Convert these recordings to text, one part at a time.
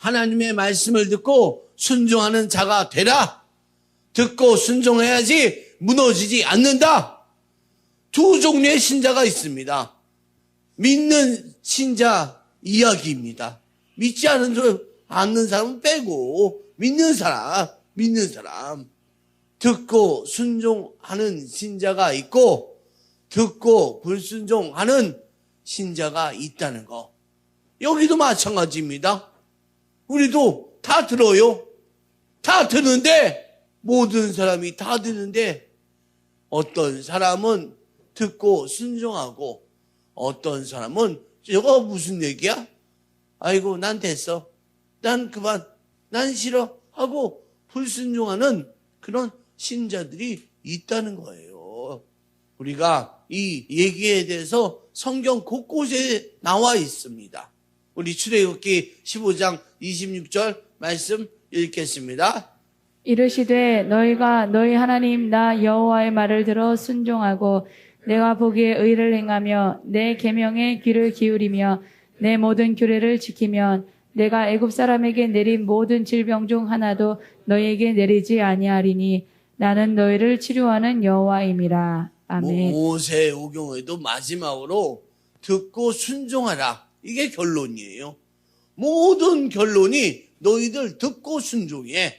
하나님의 말씀을 듣고 순종하는 자가 되라. 듣고 순종해야지 무너지지 않는다. 두 종류의 신자가 있습니다. 믿는 신자 이야기입니다. 믿지 않는 사람은 빼고 믿는 사람. 듣고 순종하는 신자가 있고 듣고 불순종하는 신자가 있다는 거. 여기도 마찬가지입니다. 우리도 다 들어요. 다 듣는데, 모든 사람이 다 듣는데 어떤 사람은 듣고 순종하고 어떤 사람은 저거 무슨 얘기야? 아이고 난 됐어. 난 그만. 난 싫어. 하고 불순종하는 그런 신자들이 있다는 거예요. 우리가 이 얘기에 대해서 성경 곳곳에 나와 있습니다. 우리 출애굽기 15장 26절 말씀 읽겠습니다. 이르시되 너희가 너희 하나님 나 여호와의 말을 들어 순종하고 내가 보기에 의를 행하며 내 계명에 귀를 기울이며 내 모든 규례를 지키면 내가 애굽 사람에게 내린 모든 질병 중 하나도 너희에게 내리지 아니하리니 나는 너희를 치료하는 여호와임이라. 아멘. 모세오경에도 마지막으로 듣고 순종하라. 이게 결론이에요. 모든 결론이 너희들 듣고 순종해.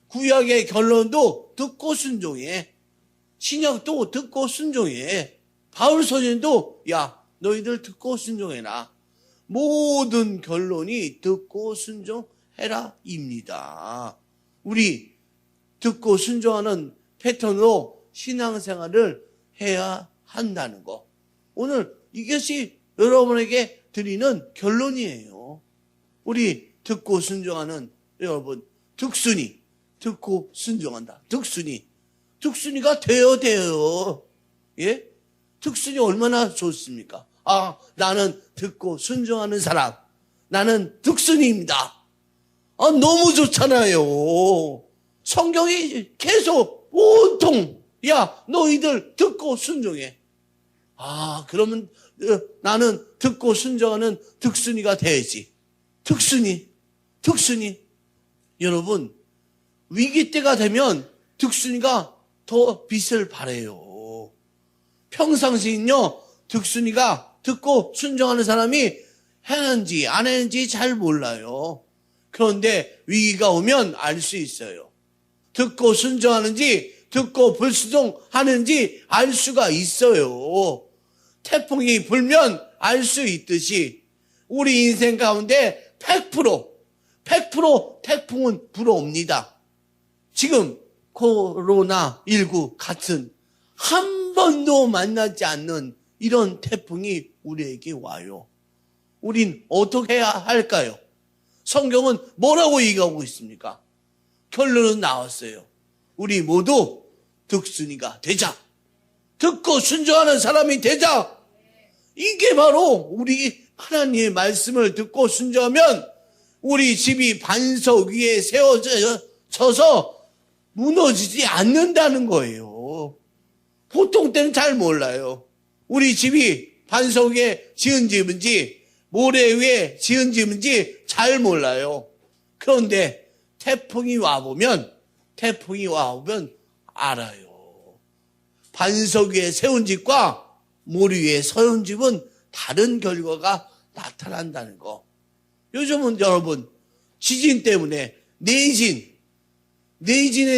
구약의 결론도 듣고 순종해. 신약도 듣고 순종해. 바울 선생도 야 너희들 듣고 순종해라. 모든 결론이 듣고 순종해라 입니다. 우리 듣고 순종하는 패턴으로 신앙생활을 해야 한다는 거. 오늘 이것이 여러분에게 드리는 결론이에요. 우리 듣고 순종하는 여러분, 득순이 듣고 순종한다. 득순이가 돼요. 예? 득순이 얼마나 좋습니까? 아, 나는 듣고 순종하는 사람. 나는 득순이입니다. 아, 너무 좋잖아요. 성경이 계속 온통 야, 너희들 듣고 순종해. 아, 그러면 나는 듣고 순종하는 득순이가 돼야지. 득순이. 여러분, 위기 때가 되면 득순이가 더 빛을 발해요. 평상시는요, 득순이가 듣고 순종하는 사람이 했는지 안 했는지 잘 몰라요. 그런데 위기가 오면 알 수 있어요. 듣고 순종하는지 듣고 불순종하는지 알 수가 있어요. 태풍이 불면 알 수 있듯이 우리 인생 가운데 100% 태풍은 불어옵니다. 지금 코로나19 같은 한 번도 만나지 않는 이런 태풍이 우리에게 와요. 우린 어떻게 해야 할까요? 성경은 뭐라고 얘기하고 있습니까? 결론은 나왔어요. 우리 모두 득순이가 되자. 듣고 순종하는 사람이 되자. 이게 바로 우리 하나님의 말씀을 듣고 순종하면 우리 집이 반석 위에 세워져서 무너지지 않는다는 거예요. 보통 때는 잘 몰라요. 우리 집이 반석 위에 지은 집인지 모래 위에 지은 집인지 잘 몰라요. 그런데 태풍이 와보면 알아요. 반석 위에 세운 집과 모래 위에 세운 집은 다른 결과가 나타난다는 거. 요즘은 여러분 지진 때문에 내진에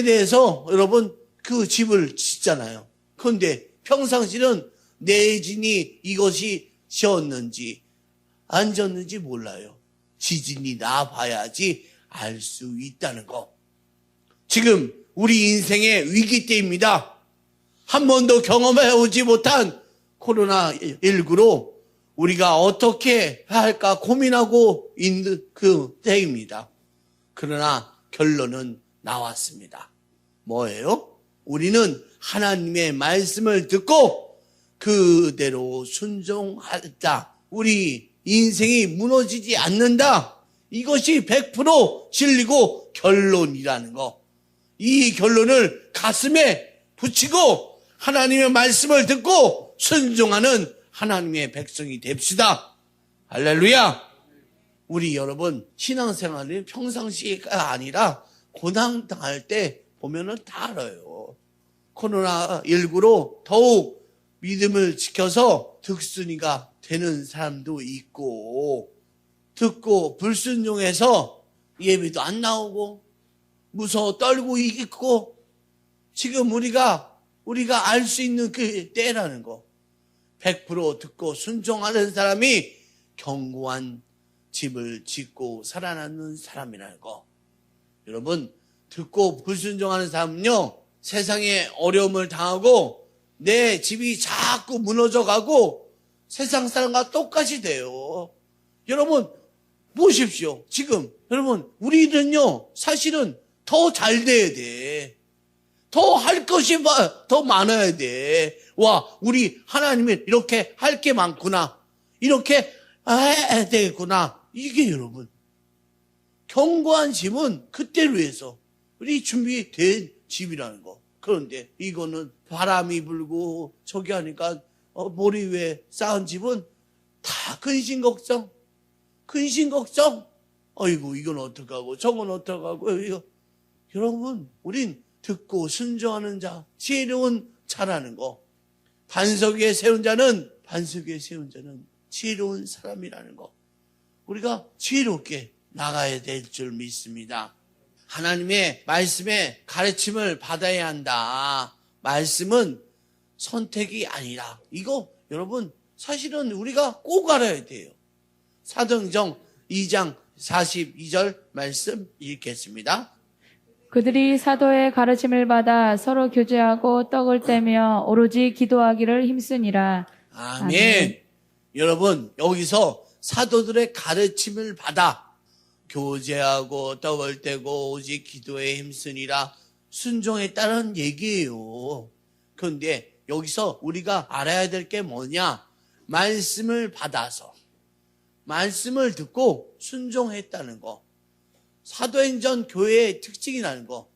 대해서 여러분 그 집을 짓잖아요. 그런데 평상시는 내진이 이것이 지었는지 안 지었는지 몰라요. 지진이 나봐야지 알 수 있다는 거. 지금 우리 인생의 위기 때입니다. 한 번도 경험해오지 못한 코로나19로 우리가 어떻게 할까 고민하고 있는 그 때입니다. 그러나 결론은 나왔습니다. 뭐예요? 우리는 하나님의 말씀을 듣고 그대로 순종하자. 우리 인생이 무너지지 않는다. 이것이 100% 진리고 결론이라는 거. 이 결론을 가슴에 붙이고 하나님의 말씀을 듣고 순종하는 하나님의 백성이 됩시다. 할렐루야. 우리 여러분 신앙생활이 평상시가 아니라 고난 당할 때 보면은 다 알아요. 코로나19로 더욱 믿음을 지켜서 득순이가 되는 사람도 있고, 듣고 불순종해서 예배도 안 나오고 무서워 떨고 있고, 지금 우리가 알 수 있는 그 때라는 거. 100% 듣고 순종하는 사람이 견고한 집을 짓고 살아남는 사람이라는 거. 여러분, 듣고 불순종하는 사람은요, 세상에 어려움을 당하고 내 집이 자꾸 무너져가고 세상 사람과 똑같이 돼요. 여러분 보십시오. 지금 여러분 우리는요 사실은 더 잘 돼야 돼. 더 할 것이 더 많아야 돼. 와, 우리 하나님이 이렇게 할 게 많구나. 이렇게 해야 되겠구나. 이게 여러분 견고한 집은 그때를 위해서 우리 준비된 집이라는 거. 그런데 이거는 바람이 불고 저기 하니까 머리 위에 쌓은 집은 다 근심 걱정. 어이구 이건 어떡하고 저건 어떡하고. 이거. 여러분 우린 듣고 순종하는 자, 지혜로운 자라는 거. 반석 위에 세운 자는 지혜로운 사람이라는 거. 우리가 지혜롭게 나가야 될 줄 믿습니다. 하나님의 말씀에 가르침을 받아야 한다. 말씀은 선택이 아니라, 이거 여러분 사실은 우리가 꼭 알아야 돼요. 사도행전 2장 42절 말씀 읽겠습니다. 그들이 사도의 가르침을 받아 서로 교제하고 떡을 떼며 오로지 기도하기를 힘쓰니라. 아멘. 여러분 여기서 사도들의 가르침을 받아 교제하고 떡을 떼고 오직 기도에 힘쓰니라, 순종했다는 얘기예요. 그런데 여기서 우리가 알아야 될 게 뭐냐? 말씀을 받아서 말씀을 듣고 순종했다는 거. 사도행전 교회의 특징이라는 거.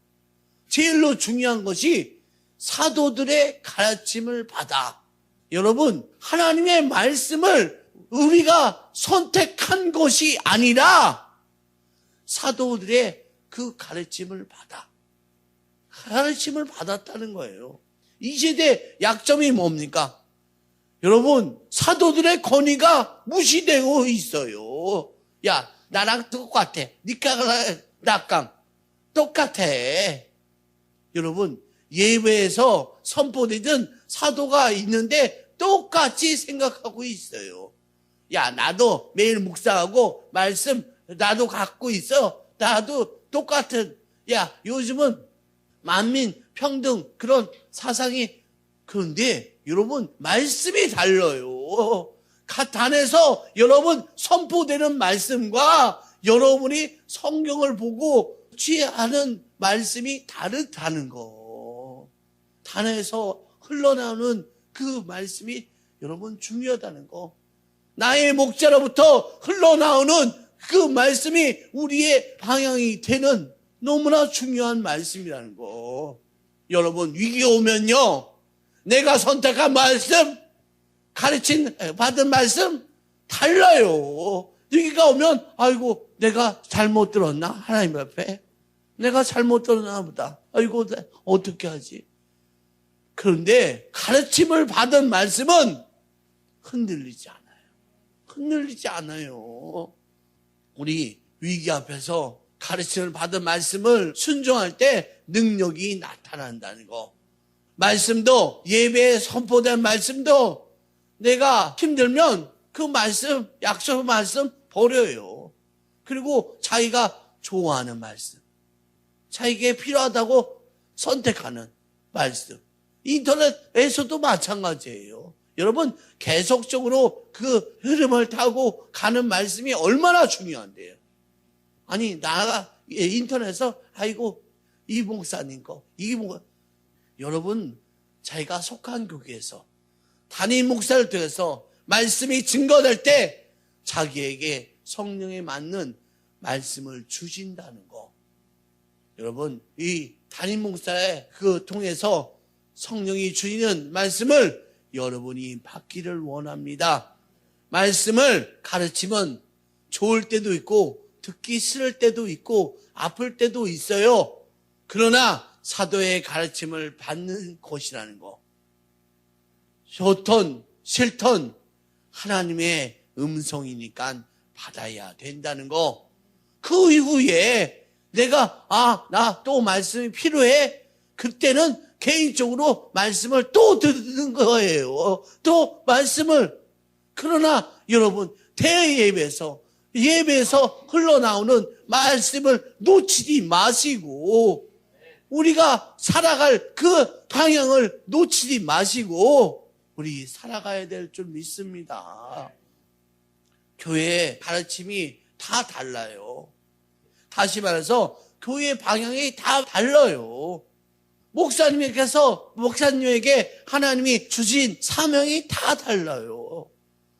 제일로 중요한 것이 사도들의 가르침을 받아. 여러분 하나님의 말씀을 우리가 선택한 것이 아니라 사도들의 그 가르침을 받았다는 거예요. 이 시대 약점이 뭡니까? 여러분 사도들의 권위가 무시되고 있어요. 야, 나랑 똑같아. 니가 나랑 똑같아. 여러분 예배에서 선포되던 사도가 있는데 똑같이 생각하고 있어요. 야, 나도 매일 묵상하고 말씀 나도 갖고 있어. 나도 똑같은. 야, 요즘은 만민 평등 그런 사상이. 그런데 여러분 말씀이 달라요. 단에서 여러분 선포되는 말씀과 여러분이 성경을 보고 취하는 말씀이 다르다는 거. 단에서 흘러나오는 그 말씀이 여러분 중요하다는 거. 나의 목자로부터 흘러나오는 그 말씀이 우리의 방향이 되는 너무나 중요한 말씀이라는 거. 여러분 위기가 오면요, 내가 선택한 말씀, 받은 말씀 달라요. 위기가 오면 아이고 내가 잘못 들었나? 하나님 앞에 내가 잘못 들었나 보다. 아이고 어떻게 하지? 그런데 가르침을 받은 말씀은 흔들리지 않아요. 우리 위기 앞에서 가르침을 받은 말씀을 순종할 때 능력이 나타난다는 거. 말씀도, 예배에 선포된 말씀도 내가 힘들면 그 말씀, 약속 말씀 버려요. 그리고 자기가 좋아하는 말씀, 자기에게 필요하다고 선택하는 말씀. 인터넷에서도 마찬가지예요. 여러분 계속적으로 그 흐름을 타고 가는 말씀이 얼마나 중요한데요. 아니 나가 인터넷에서 아이고 이 목사님 거, 여러분 자기가 속한 교회에서 담임 목사를 통해서 말씀이 증거될 때 자기에게 성령에 맞는 말씀을 주신다는 거. 여러분 이 담임 목사의 그 통해서 성령이 주시는 말씀을 여러분이 받기를 원합니다. 말씀을 가르치면 좋을 때도 있고 듣기 싫을 때도 있고 아플 때도 있어요. 그러나 사도의 가르침을 받는 곳이라는 거. 좋던 싫던 하나님의 음성이니까 받아야 된다는 거. 그 이후에 내가 나 또 말씀이 필요해? 그때는 개인적으로 말씀을 또 듣는 거예요. 또 말씀을. 그러나 여러분 대예배에서 흘러나오는 말씀을 놓치지 마시고 우리가 살아갈 그 방향을 놓치지 마시고 우리 살아가야 될 줄 믿습니다. 교회의 가르침이 다 달라요. 다시 말해서 교회의 방향이 다 달라요. 목사님에게 하나님이 주신 사명이 다 달라요.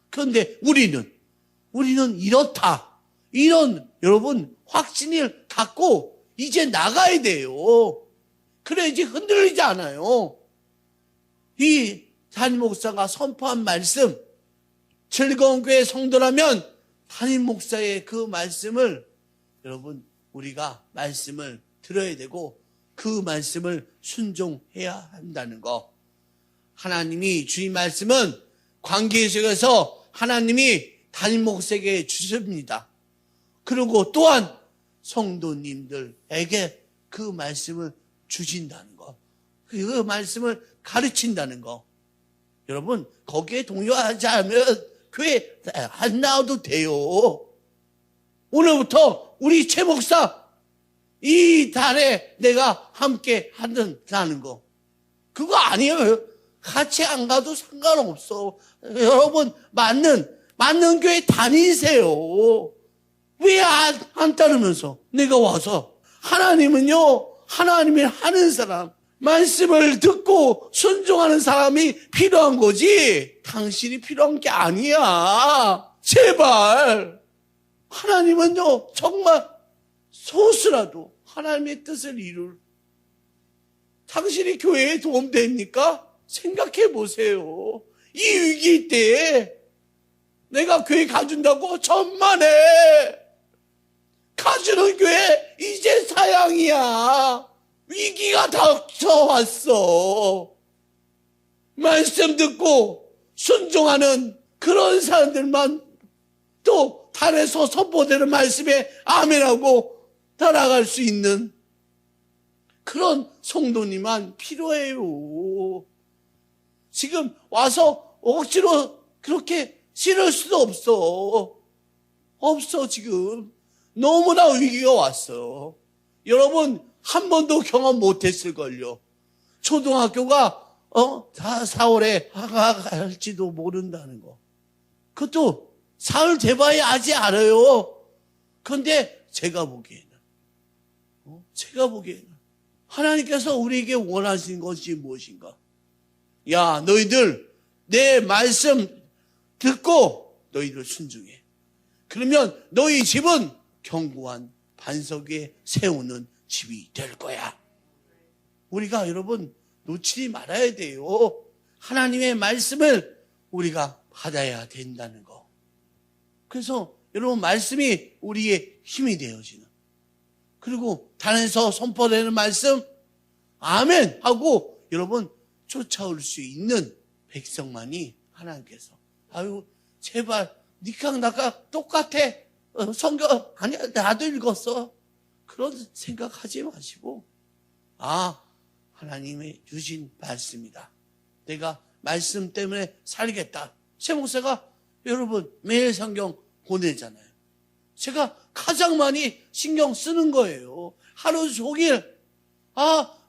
그런데 우리는 이렇다. 이런 여러분 확신을 갖고 이제 나가야 돼요. 그래야지 흔들리지 않아요. 이 담임 목사가 선포한 말씀, 즐거운 교회 성도라면 담임 목사의 그 말씀을 여러분 우리가 말씀을 들어야 되고 그 말씀을 순종해야 한다는 거. 하나님이 주신 말씀은 관계 속에서 하나님이 담임 목사에게 주십니다. 그리고 또한 성도님들에게 그 말씀을 주신다는 거. 그 말씀을 가르친다는 거. 여러분 거기에 동요하지 않으면 교회 안 나와도 돼요. 오늘부터 우리 최 목사 이 달에 내가 함께 한다는 거. 그거 아니에요. 같이 안 가도 상관없어. 여러분 맞는 교회 다니세요. 왜 안 따르면서 내가 와서 하나님이 하는 사람 말씀을 듣고 순종하는 사람이 필요한 거지 당신이 필요한 게 아니야. 제발 하나님은요 정말 소수라도 하나님의 뜻을 이룰 당신이 교회에 도움됩니까? 생각해 보세요. 이 위기 때에 내가 교회 가준다고 천만에 가주는 교회 이제 사양이야. 위기가 닥쳐왔어. 말씀 듣고 순종하는 그런 사람들만 또 달에서 선포되는 말씀에 아멘하고 따라갈 수 있는 그런 성도님만 필요해요. 지금 와서 억지로 그렇게 싫을 수도 없어 지금. 너무나 위기가 왔어. 여러분 한 번도 경험 못했을걸요. 초등학교가 다 4월에 하갈지도 모른다는 거. 그것도 사흘 돼봐야 아직 알아요. 그런데 제가 보기에는 하나님께서 우리에게 원하시는 것이 무엇인가? 야 너희들 내 말씀 듣고 너희들 순종해. 그러면 너희 집은 견고한 반석 위에 세우는 집이 될 거야. 우리가 여러분 놓치지 말아야 돼요. 하나님의 말씀을 우리가 받아야 된다는 거. 그래서 여러분 말씀이 우리의 힘이 되어지는 그리고 단에서 선포되는 말씀 아멘 하고 여러분 쫓아올 수 있는 백성만이 하나님께서 아유 제발 니랑 나랑 똑같아. 성경 아니야 나도 읽었어. 그런 생각하지 마시고 하나님의 주신 말씀이다. 내가 말씀 때문에 살겠다. 최 목사가 여러분 매일 성경 보내잖아요. 제가 가장 많이 신경 쓰는 거예요. 하루 종일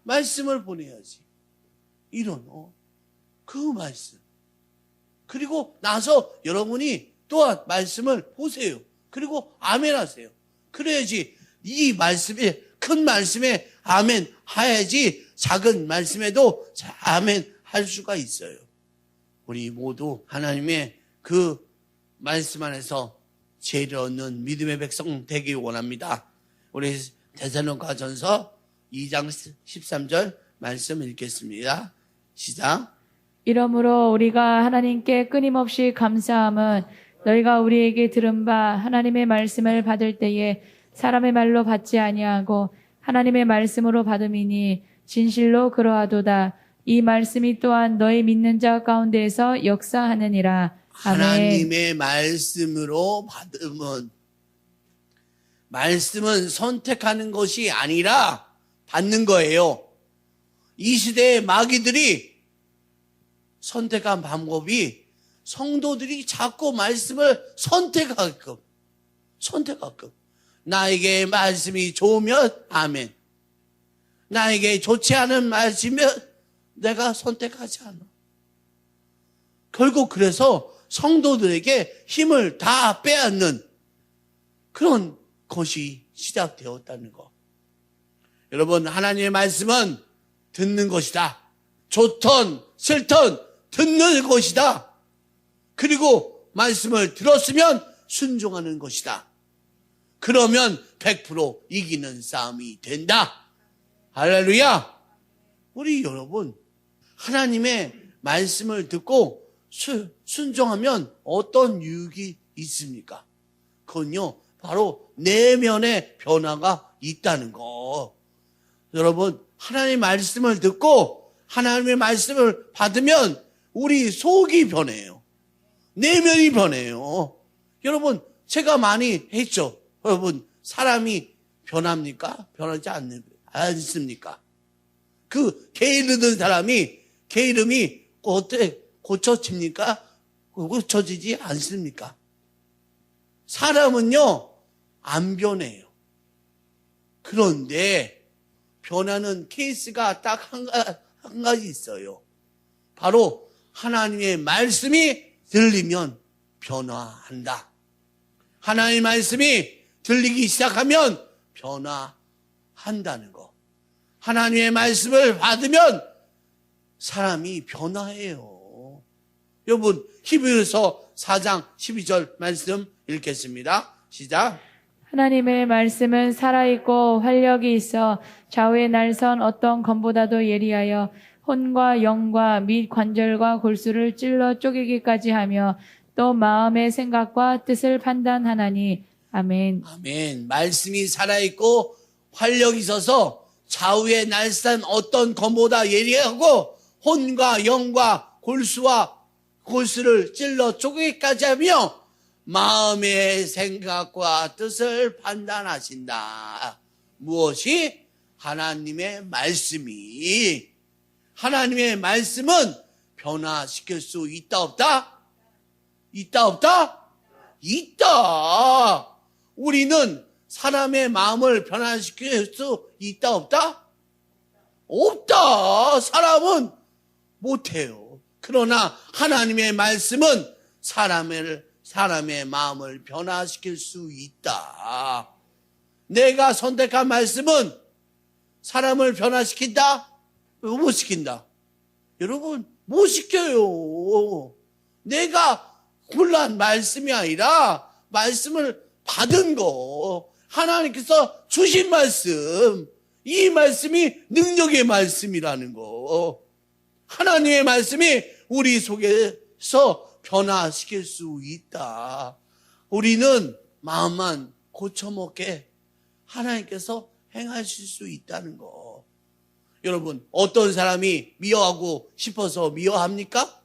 말씀을 보내야지. 이런 그 말씀. 그리고 나서 여러분이 또한 말씀을 보세요. 그리고 아멘 하세요. 그래야지 이 말씀에 큰 말씀에 아멘 해야지 작은 말씀에도 아멘 할 수가 있어요. 우리 모두 하나님의 그 말씀 안에서 죄를 얻는 믿음의 백성 되기 원합니다. 우리 데살로니가전서 2장 13절 말씀 읽겠습니다. 시작. 이러므로 우리가 하나님께 끊임없이 감사함은 너희가 우리에게 들은 바 하나님의 말씀을 받을 때에 사람의 말로 받지 아니하고 하나님의 말씀으로 받음이니 진실로 그러하도다. 이 말씀이 또한 너희 믿는 자 가운데에서 역사하느니라. 아멘. 하나님의 말씀으로 받음은, 말씀은 선택하는 것이 아니라 받는 거예요. 이 시대의 마귀들이 선택한 방법이 성도들이 자꾸 말씀을 선택하게끔. 나에게 말씀이 좋으면 아멘. 나에게 좋지 않은 말씀이면 내가 선택하지 않아. 결국 그래서 성도들에게 힘을 다 빼앗는 그런 것이 시작되었다는 거. 여러분, 하나님의 말씀은 듣는 것이다. 좋든 싫든 듣는 것이다. 그리고 말씀을 들었으면 순종하는 것이다. 그러면 100% 이기는 싸움이 된다. 할렐루야. 우리 여러분, 하나님의 말씀을 듣고 순종하면 어떤 유익이 있습니까? 그건요, 바로 내면의 변화가 있다는 거. 여러분, 하나님의 말씀을 듣고 하나님의 말씀을 받으면 우리 속이 변해요. 내면이 변해요. 여러분, 제가 많이 했죠. 여러분, 사람이 변합니까? 변하지 않습니까? 그 게으르던 사람이 게으름이 어때 고쳐집니까? 고쳐지지 않습니까? 사람은요, 안 변해요. 그런데 변하는 케이스가 딱 한 가지 있어요. 바로 하나님의 말씀이 들리면 변화한다. 하나님의 말씀이 들리기 시작하면 변화한다는 거. 하나님의 말씀을 받으면 사람이 변화해요. 여러분, 히브리서 4장 12절 말씀 읽겠습니다. 시작. 하나님의 말씀은 살아있고 활력이 있어 좌우의 날선 어떤 검보다도 예리하여 혼과 영과 및 관절과 골수를 찔러 쪼개기까지 하며 또 마음의 생각과 뜻을 판단하나니. 아멘. 아멘. 말씀이 살아있고 활력이 있어서 좌우의 날선 어떤 검보다 예리하고 혼과 영과 골수를 찔러 쪼개기까지 하며 마음의 생각과 뜻을 판단하신다. 무엇이? 하나님의 말씀이. 하나님의 말씀은 변화시킬 수 있다 없다? 있다 없다? 있다. 우리는 사람의 마음을 변화시킬 수 있다 없다? 없다. 사람은 못해요. 그러나 하나님의 말씀은 사람의 마음을 변화시킬 수 있다. 내가 선택한 말씀은 사람을 변화시킨다? 못 시킨다. 여러분, 못 시켜요. 내가 골란 말씀이 아니라 말씀을 받은 거. 하나님께서 주신 말씀. 이 말씀이 능력의 말씀이라는 거. 하나님의 말씀이 우리 속에서 변화시킬 수 있다. 우리는 마음만 고쳐먹게 하나님께서 행하실 수 있다는 거. 여러분, 어떤 사람이 미워하고 싶어서 미워합니까?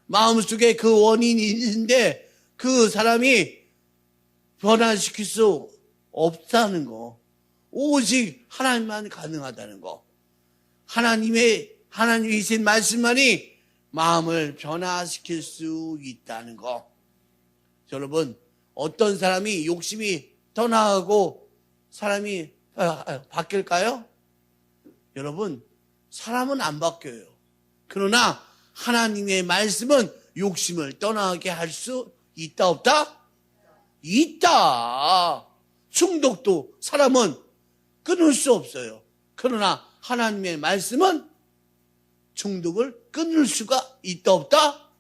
마음속에 그 원인이 있는데 그 사람이 변화시킬 수 없다는 거. 오직 하나님만 가능하다는 거. 하나님이신 말씀만이 마음을 변화시킬 수 있다는 거. 여러분, 어떤 사람이 욕심이 떠나고 사람이 바뀔까요? 여러분, 사람은 안 바뀌어요. 그러나 하나님의 말씀은 욕심을 떠나게 할 수 있다 없다? 있다. 중독도 사람은 끊을 수 없어요. 그러나 하나님의 말씀은 중독을 끊을 수가 있다 없다?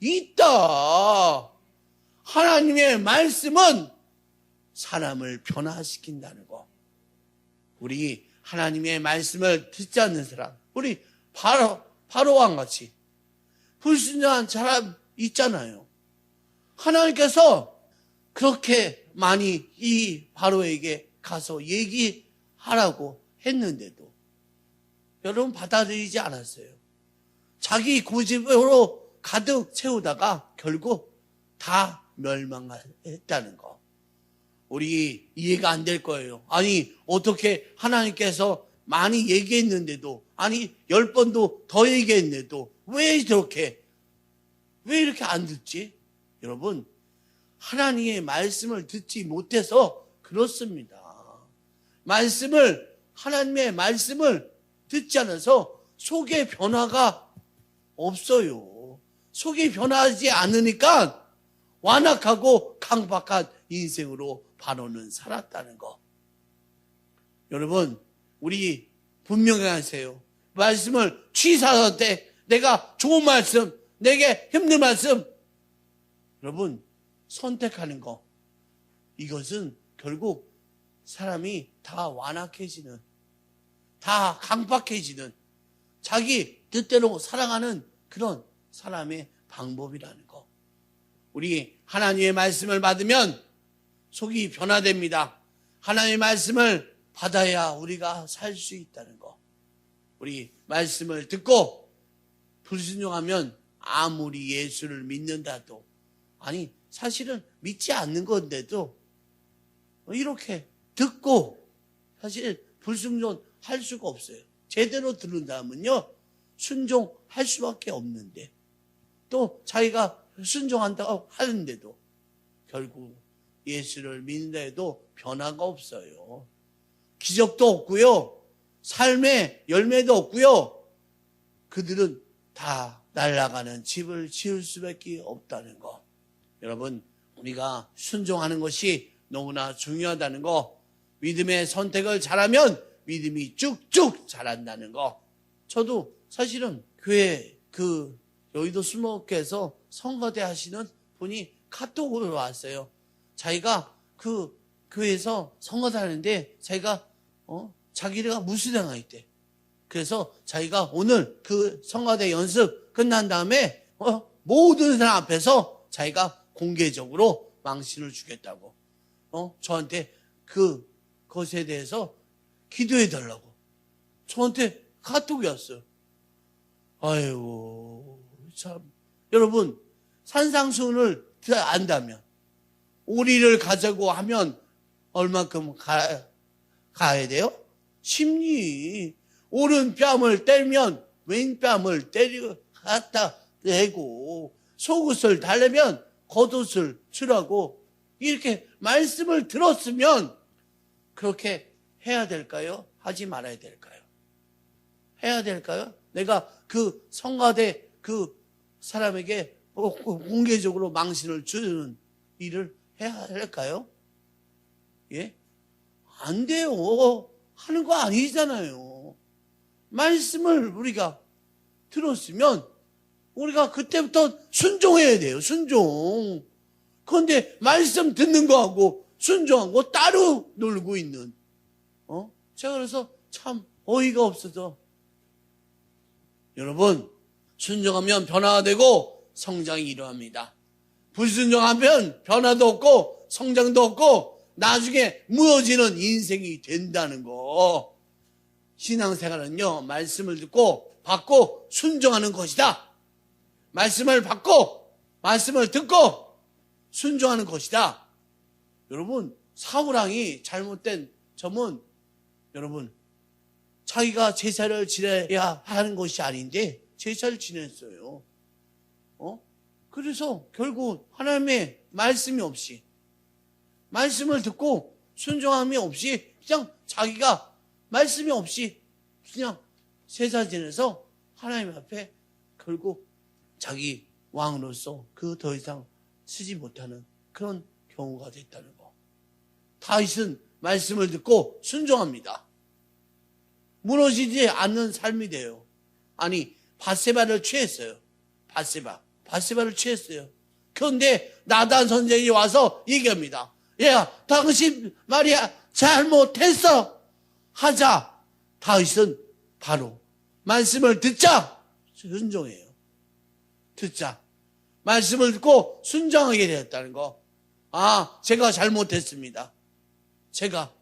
있다. 하나님의 말씀은 사람을 변화시킨다는 거. 우리 하나님의 말씀을 듣지 않는 사람, 우리 바로왕 같이 불순종한 사람 있잖아요. 하나님께서 그렇게 많이 이 바로에게 가서 얘기하라고 했는데도 여러분 받아들이지 않았어요. 자기 고집으로 가득 채우다가 결국 다 멸망했다는 거. 우리 이해가 안 될 거예요. 아니 어떻게 하나님께서 많이 얘기했는데도, 아니 10번도 더 얘기했는데도 왜 이렇게 안 듣지? 여러분, 하나님의 말씀을 듣지 못해서 그렇습니다. 하나님의 말씀을 듣지 않아서 속의 변화가 없어요. 속이 변하지 않으니까 완악하고 강박한 인생으로 바로는 살았다는 거. 여러분, 우리 분명히 하세요. 말씀을 취사할 때 내가 좋은 말씀, 내게 힘든 말씀, 여러분 선택하는 거, 이것은 결국 사람이 다 완악해지는, 다 강박해지는, 자기 뜻대로 살아가는 그런 사람의 방법이라는 거. 우리 하나님의 말씀을 받으면 속이 변화됩니다. 하나님의 말씀을 받아야 우리가 살 수 있다는 거. 우리 말씀을 듣고 불순종하면 아무리 예수를 믿는다도, 아니 사실은 믿지 않는 건데도 이렇게 듣고 사실 불순종할 수가 없어요. 제대로 들은다면요 순종할 수밖에 없는데, 또 자기가 순종한다고 하는데도 결국 예수를 믿는다 해도 변화가 없어요. 기적도 없고요, 삶의 열매도 없고요, 그들은 다 날아가는 집을 지을 수밖에 없다는 거. 여러분, 우리가 순종하는 것이 너무나 중요하다는 거, 믿음의 선택을 잘하면 믿음이 쭉쭉 자란다는 거. 저도 사실은 교회 여의도 수목교에서 성가대 하시는 분이 카톡으로 왔어요. 자기가 그 교회에서 성가대 하는데 자기가 무수대가 있대. 그래서 자기가 오늘 그 성가대 연습 끝난 다음에 모든 사람 앞에서 자기가 공개적으로 망신을 주겠다고 저한테 그것에 대해서 기도해 달라고 저한테 카톡이 왔어요. 아이고 참, 여러분 산상수훈을 안다면, 오리를 가자고 하면 얼마큼 가야 돼요? 심리. 오른뺨을 때리면 왼뺨을 갖다 대고, 속옷을 달래면 겉옷을 주라고, 이렇게 말씀을 들었으면 그렇게 해야 될까요? 하지 말아야 될까요? 해야 될까요? 내가 그 성가대 그 사람에게 공개적으로 망신을 주는 일을 해야 할까요? 예? 안 돼요. 하는 거 아니잖아요. 말씀을 우리가 들었으면 우리가 그때부터 순종해야 돼요. 순종. 그런데 말씀 듣는 거하고 순종하고 따로 놀고 있는, 제가 그래서 참 어이가 없어서, 여러분 순종하면 변화가 되고 성장이 일어납니다. 불순종하면 변화도 없고 성장도 없고 나중에 무너지는 인생이 된다는 거. 신앙생활은요, 말씀을 듣고 받고 순종하는 것이다. 말씀을 받고 말씀을 듣고 순종하는 것이다. 여러분, 사울왕이 잘못된 점은, 여러분, 자기가 제사를 지내야 하는 것이 아닌데 제사를 지냈어요. 그래서 결국 하나님의 말씀이 없이, 말씀을 듣고 순종함이 없이, 그냥 자기가 말씀이 없이 그냥 제사 지내서 하나님 앞에 결국 자기 왕으로서 더 이상 쓰지 못하는 그런 경우가 됐다는 거. 다윗은 말씀을 듣고 순종합니다. 무너지지 않는 삶이 돼요. 아니, 밧세바를 취했어요. 밧세바를 취했어요. 그런데 나단 선생이 와서 얘기합니다. 야, 당신 말이야 잘못했어 하자. 다윗은 바로 말씀을 듣자 순종해요. 듣자. 말씀을 듣고 순종하게 되었다는 거. 아, 제가 잘못했습니다. 제가.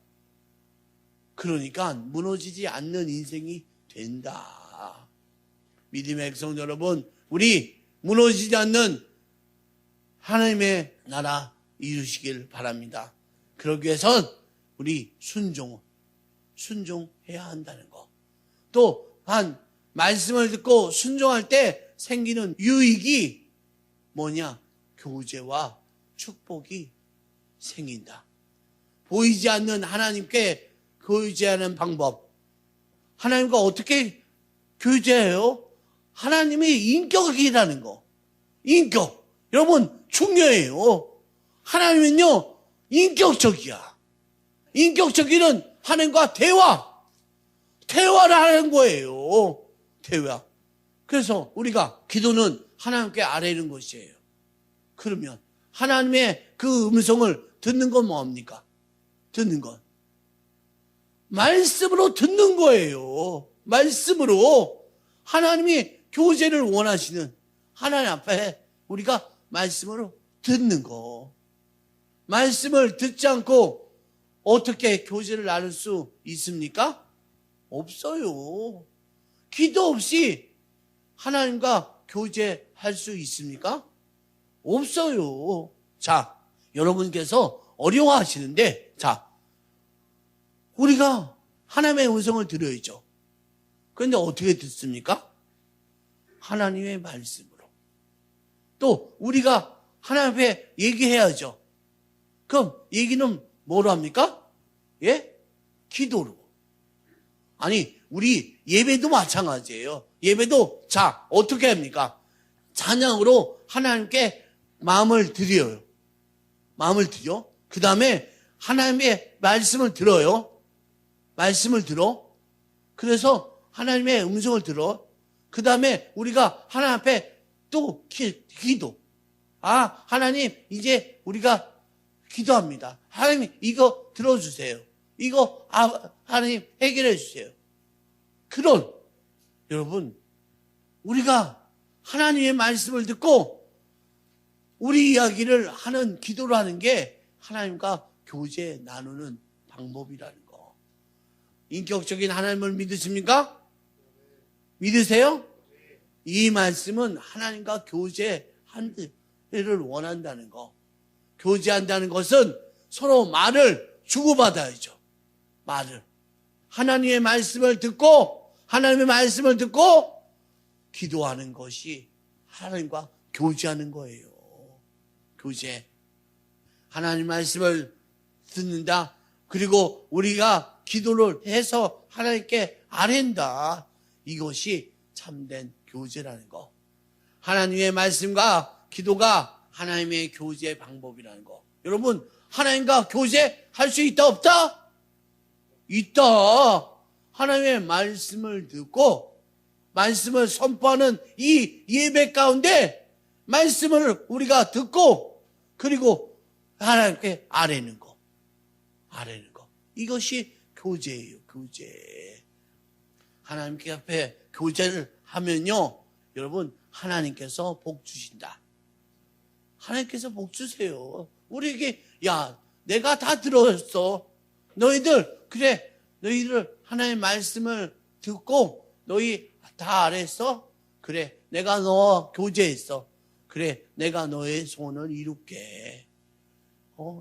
그러니까 무너지지 않는 인생이 된다. 믿음의 백성 여러분, 우리 무너지지 않는 하나님의 나라 이루시길 바랍니다. 그러기 위해선 우리 순종해야 한다는 거. 또 한 말씀을 듣고 순종할 때 생기는 유익이 뭐냐? 교제와 축복이 생긴다. 보이지 않는 하나님께 교제하는 방법. 하나님과 어떻게 교제해요? 하나님의 인격이라는 거. 인격. 여러분 중요해요. 하나님은요 인격적이야. 인격적이는 하나님과 대화를 하는 거예요. 대화. 그래서 우리가 기도는 하나님께 아뢰는 것이에요. 그러면 하나님의 그 음성을 듣는 건 뭡니까? 듣는 건 말씀으로 듣는 거예요. 말씀으로 하나님이 교제를 원하시는 하나님 앞에 우리가 말씀으로 듣는 거. 말씀을 듣지 않고 어떻게 교제를 나눌 수 있습니까? 없어요. 기도 없이 하나님과 교제할 수 있습니까? 없어요. 자, 여러분께서 어려워하시는데, 자, 우리가 하나님의 음성을 들어야죠. 그런데 어떻게 듣습니까? 하나님의 말씀으로. 또 우리가 하나님 앞에 얘기해야죠. 그럼 얘기는 뭐로 합니까? 예? 기도로. 아니, 우리 예배도 마찬가지예요. 예배도 자, 어떻게 합니까? 찬양으로 하나님께 마음을 드려요. 마음을 드려. 그 다음에 하나님의 말씀을 들어요. 말씀을 들어. 그래서 하나님의 음성을 들어. 그 다음에 우리가 하나님 앞에 또 기도. 아, 하나님, 이제 우리가 기도합니다. 하나님, 이거 들어주세요. 이거, 하나님, 해결해 주세요. 그런, 여러분, 우리가 하나님의 말씀을 듣고 우리 이야기를 하는, 기도를 하는 게 하나님과 교제 나누는 방법이라는 거. 인격적인 하나님을 믿으십니까? 믿으세요? 이 말씀은 하나님과 교제하는 를 원한다는 거. 교제한다는 것은 서로 말을 주고받아야죠. 말을. 하나님의 말씀을 듣고 기도하는 것이 하나님과 교제하는 거예요. 교제. 하나님 말씀을 듣는다. 그리고 우리가 기도를 해서 하나님께 아뢰는다. 이것이 참된 교제라는 거. 하나님의 말씀과 기도가 하나님의 교제 방법이라는 거. 여러분, 하나님과 교제할 수 있다, 없다? 있다. 하나님의 말씀을 듣고 말씀을 선포하는 이 예배 가운데 말씀을 우리가 듣고 그리고 하나님께 아뢰는 거. 이것이 교제예요, 교제. 하나님께 앞에 교제를 하면요, 여러분, 하나님께서 복 주신다. 하나님께서 복 주세요. 우리에게, 야, 내가 다 들었어. 너희들 하나님의 말씀을 듣고 너희 다 알았어? 그래, 내가 너와 교제했어. 그래, 내가 너의 소원을 이룰게.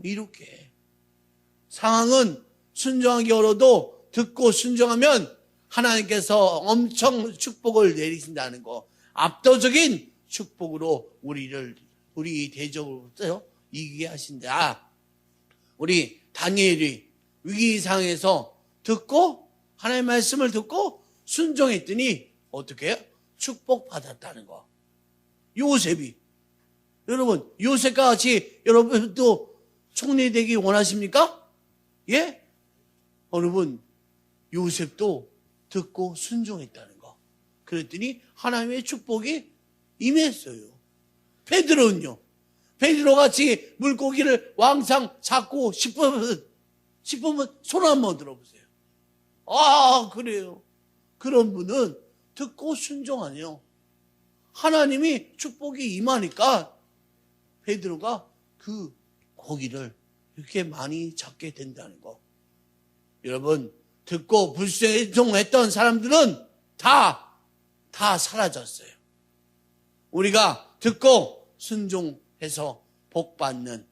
이룰게. 상황은 순종하기 어려도 듣고 순종하면 하나님께서 엄청 축복을 내리신다는 거. 압도적인 축복으로 우리 대적으로부터 이기게 하신다. 우리 다니엘이 위기 상황에서 듣고 하나님의 말씀을 듣고 순종했더니 어떻게 해요? 축복받았다는 거. 요셉이. 여러분, 요셉과 같이 여러분도 총리 되기 원하십니까? 예? 여러분, 요셉도 듣고 순종했다는 거. 그랬더니 하나님의 축복이 임했어요. 베드로는요. 베드로같이 물고기를 왕창 잡고 싶으면 손 한번 들어보세요. 아, 그래요. 그런 분은 듣고 순종하네요. 하나님이 축복이 임하니까 베드로가 그 고기를 이렇게 많이 잡게 된다는 거. 여러분, 듣고 불순종했던 사람들은 다 사라졌어요. 우리가 듣고 순종해서 복 받는,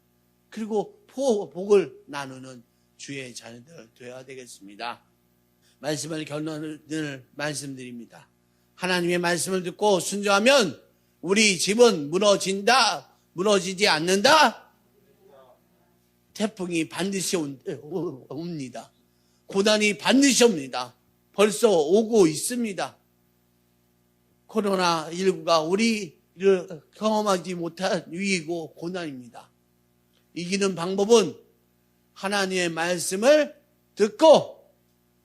그리고 복을 나누는 주의 자녀들 되어야 되겠습니다. 말씀을 결론을 말씀드립니다. 하나님의 말씀을 듣고 순종하면 우리 집은 무너지지 않는다. 태풍이 반드시 옵니다. 고난이 반드시 옵니다. 벌써 오고 있습니다. 코로나19가 우리를 경험하지 못한 위기고 고난입니다. 이기는 방법은 하나님의 말씀을 듣고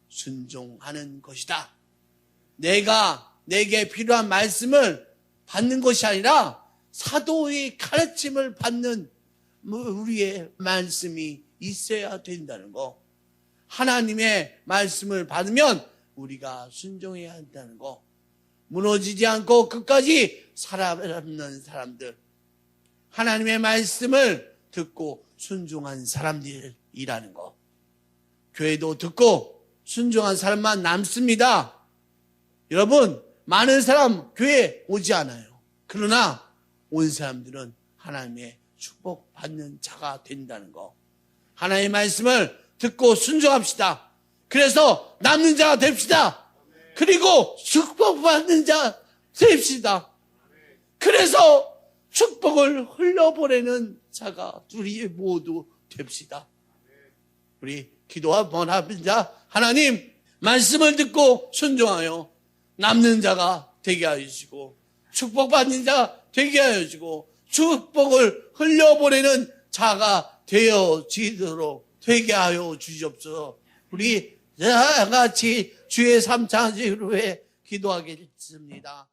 순종하는 것이다. 내게 필요한 말씀을 받는 것이 아니라 사도의 가르침을 받는 우리의 말씀이 있어야 된다는 거. 하나님의 말씀을 받으면 우리가 순종해야 한다는 거. 무너지지 않고 끝까지 살아남는 사람들, 하나님의 말씀을 듣고 순종한 사람들이라는 거. 교회도 듣고 순종한 사람만 남습니다. 여러분, 많은 사람 교회 오지 않아요. 그러나 온 사람들은 하나님의 축복받는 자가 된다는 거. 하나님의 말씀을 듣고 순종합시다. 그래서 남는 자가 됩시다. 그리고 축복받는 자 됩시다. 그래서 축복을 흘려보내는 자가 우리 모두 됩시다. 우리 기도와 한번 합니다. 하나님, 말씀을 듣고 순종하여 남는 자가 되게 하여 주시고 축복받는 자 되게 하여 주시고 축복을 흘려보내는 자가 되어지도록 되게 하여 주시옵소서. 우리 다 같이 주의 3차지로 기도하겠습니다.